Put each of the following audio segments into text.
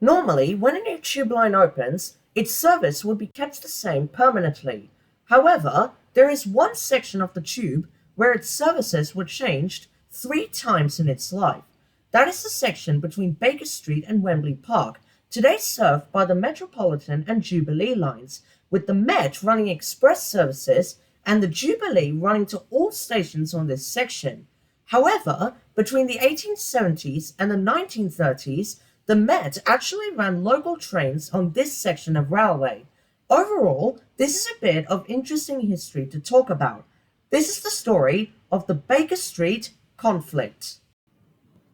Normally, when a new tube line opens, its service will be kept the same permanently. However, there is one section of the tube where its services were changed 3 times in its life. That is the section between Baker Street and Wembley Park, today served by the Metropolitan and Jubilee lines, with the Met running express services and the Jubilee running to all stations on this section. However, between the 1870s and the 1930s, the Met actually ran local trains on this section of railway. Overall, this is a bit of interesting history to talk about. This is the story of the Baker Street conflict.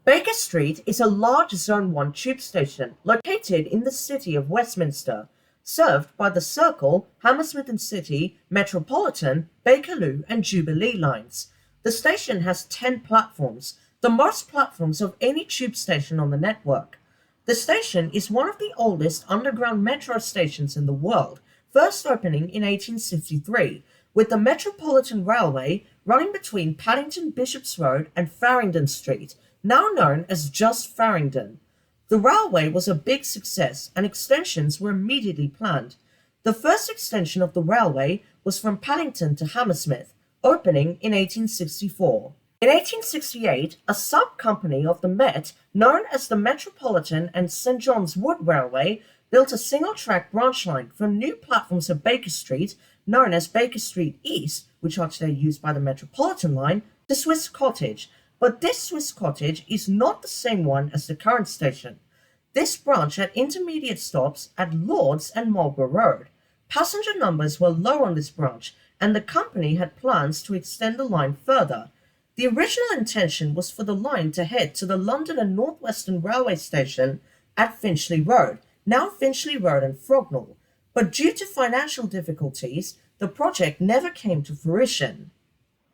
Baker Street is a large Zone 1 tube station located in the city of Westminster, served by the Circle, Hammersmith and City, Metropolitan, Bakerloo and Jubilee lines. The station has 10 platforms, the most platforms of any tube station on the network. The station is one of the oldest underground metro stations in the world, first opening in 1863, with the Metropolitan Railway running between Paddington Bishops Road and Farringdon Street, now known as just Farringdon. The railway was a big success and extensions were immediately planned. The first extension of the railway was from Paddington to Hammersmith, opening in 1864. In 1868, a sub-company of the Met, known as the Metropolitan and St John's Wood Railway, built a single-track branch line from new platforms of Baker Street, known as Baker Street East, which are today used by the Metropolitan line, to Swiss Cottage. But this Swiss Cottage is not the same one as the current station. This branch had intermediate stops at Lords and Marlborough Road. Passenger numbers were low on this branch, and the company had plans to extend the line further. The original intention was for the line to head to the London and North Western Railway Station at Finchley Road, now Finchley Road and Frognall, but due to financial difficulties, the project never came to fruition.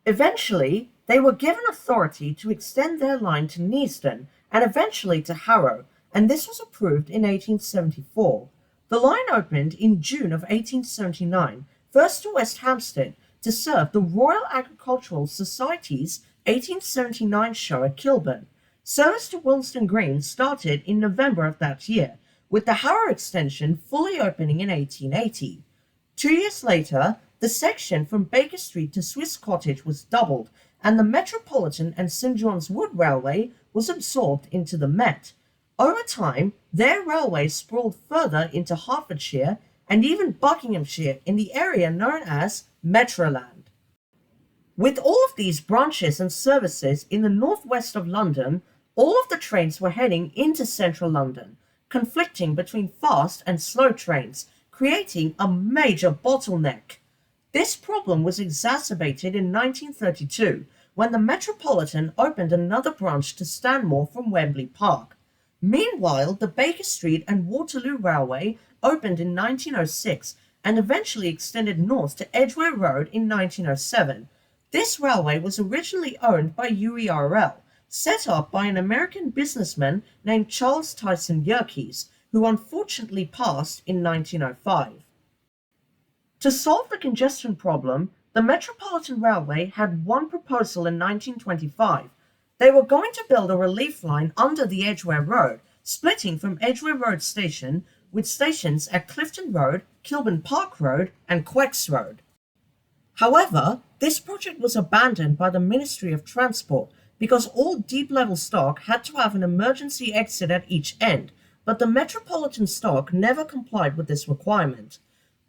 Eventually, they were given authority to extend their line to Neasden and eventually to Harrow, and this was approved in 1874. The line opened in June of 1879, first to West Hampstead, to serve the Royal Agricultural Society's 1879 show at Kilburn. Service to Willesden Green started in November of that year, with the Harrow extension fully opening in 1880. 2 years later, the section from Baker Street to Swiss Cottage was doubled, and the Metropolitan and St John's Wood Railway was absorbed into the Met. Over time, their railways sprawled further into Hertfordshire and even Buckinghamshire in the area known as Metroland. With all of these branches and services in the northwest of London, all of the trains were heading into central London, conflicting between fast and slow trains, creating a major bottleneck. This problem was exacerbated in 1932 when the Metropolitan opened another branch to Stanmore from Wembley Park. Meanwhile, the Baker Street and Waterloo Railway opened in 1906 and eventually extended north to Edgware Road in 1907. This railway was originally owned by UERL, set up by an American businessman named Charles Tyson Yerkes, who unfortunately passed in 1905. To solve the congestion problem, the Metropolitan Railway had one proposal in 1925. They were going to build a relief line under the Edgware Road, splitting from Edgware Road Station, with stations at Clifton Road, Kilburn Park Road, and Quex Road. However, this project was abandoned by the Ministry of Transport because all deep-level stock had to have an emergency exit at each end, but the Metropolitan stock never complied with this requirement.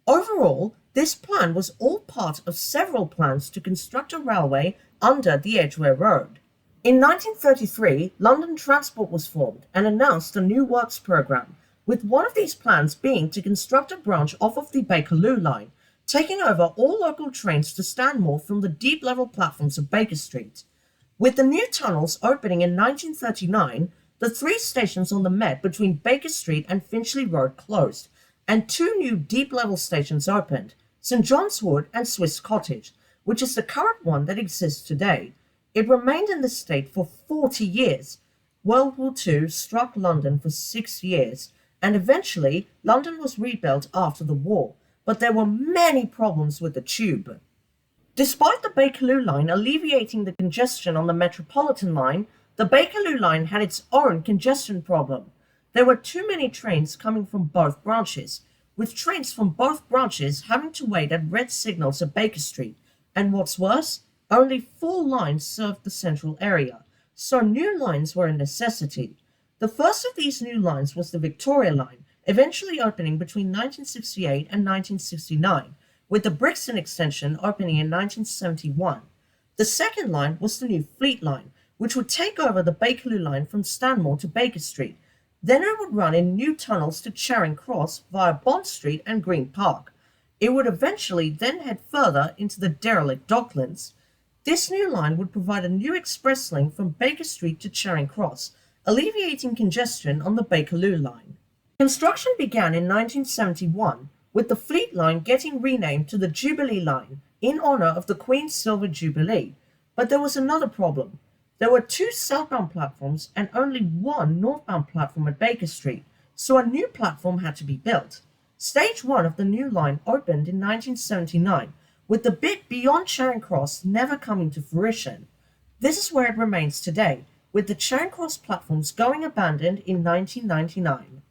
Overall, this plan was all part of several plans to construct a railway under the Edgware Road. In 1933, London Transport was formed and announced a new works programme, with one of these plans being to construct a branch off of the Bakerloo line, taking over all local trains to Stanmore from the deep-level platforms of Baker Street. With the new tunnels opening in 1939, the 3 stations on the Met between Baker Street and Finchley Road closed, and 2 new deep-level stations opened, St John's Wood and Swiss Cottage, which is the current one that exists today. It remained in this state for 40 years. World War II struck London for 6 years, and eventually London was rebuilt after the war, but there were many problems with the tube. Despite the Bakerloo line alleviating the congestion on the Metropolitan line, the Bakerloo line had its own congestion problem. there were too many trains coming from both branches, with trains from both branches having to wait at red signals at Baker Street, and what's worse, only 4 lines served the central area, so new lines were a necessity. The first of these new lines was the Victoria Line, eventually opening between 1968 and 1969, with the Brixton extension opening in 1971. The second line was the new Fleet Line, which would take over the Bakerloo line from Stanmore to Baker Street. Then it would run in new tunnels to Charing Cross via Bond Street and Green Park. It would eventually then head further into the derelict Docklands. This new line would provide a new express link from Baker Street to Charing Cross, alleviating congestion on the Bakerloo line. Construction began in 1971, with the Fleet Line getting renamed to the Jubilee Line in honour of the Queen's Silver Jubilee. But there was another problem. There were 2 southbound platforms and only 1 northbound platform at Baker Street, so a new platform had to be built. Stage 1 of the new line opened in 1979, with the bit beyond Charing Cross never coming to fruition. This is where it remains today, with the Charing Cross platforms going abandoned in 1999.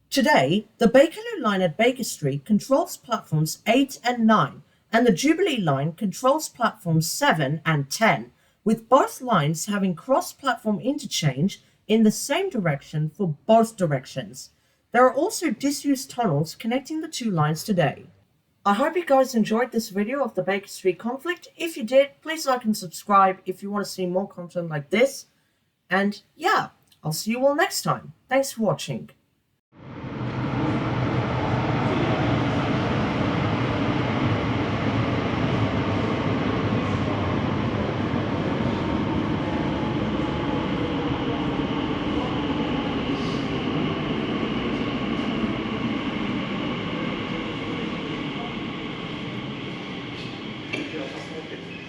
Today, the Bakerloo line at Baker Street controls platforms 8 and 9, and the Jubilee line controls platforms 7 and 10, with both lines having cross-platform interchange in the same direction for both directions. There are also disused tunnels connecting the 2 lines today. I hope you guys enjoyed this video of the Baker Street conflict. If you did, please like and subscribe if you want to see more content like this. And yeah, I'll see you all next time. Thanks for watching. Ja, fast